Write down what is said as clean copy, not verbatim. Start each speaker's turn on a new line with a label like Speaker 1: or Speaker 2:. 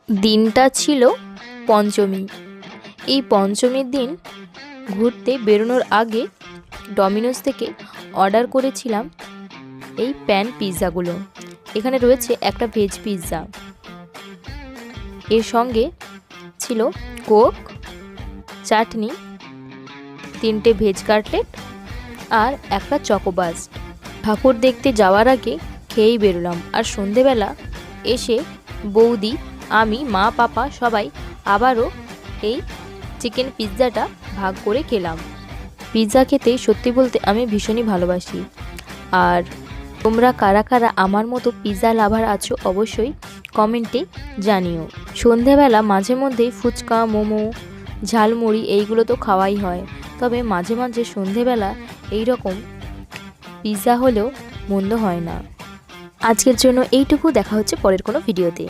Speaker 1: দিনটা ছিল পঞ্চমী। এই পঞ্চমীর দিন ঘুরতে বেরোনোর আগে ডমিনোস থেকে অর্ডার করেছিলাম এই প্যান পিৎজাগুলো। এখানে রয়েছে একটা ভেজ পিৎজা, এর সঙ্গে ছিল কোক, চাটনি, 3টে ভেজ কাটলেট আর একটা চকোবাস্ট। ঠাকুর দেখতে যাওয়ার আগে খেয়েই বেরোলাম। আর সন্ধেবেলা এসে বৌদি, আমি, মা, পাপা সবাই আবারও এই চিকেন পিৎজাটা ভাগ করে খেলাম। পিৎজা খেতে সত্যি বলতে আমি ভীষণই ভালোবাসি। আর তোমরা কারা কারা আমার মতো পিৎজা লাভার আছো অবশ্যই কমেন্টে জানিও। সন্ধেবেলা মাঝে মধ্যেই ফুচকা, মোমো, ঝালমুড়ি এইগুলো তো খাওয়াই হয়, তবে মাঝে মাঝে সন্ধেবেলা এই রকম পিৎজা হলেও মন্দ হয় না। আজকের জন্য এইটুকু, দেখা হচ্ছে পরের কোনো ভিডিওতে।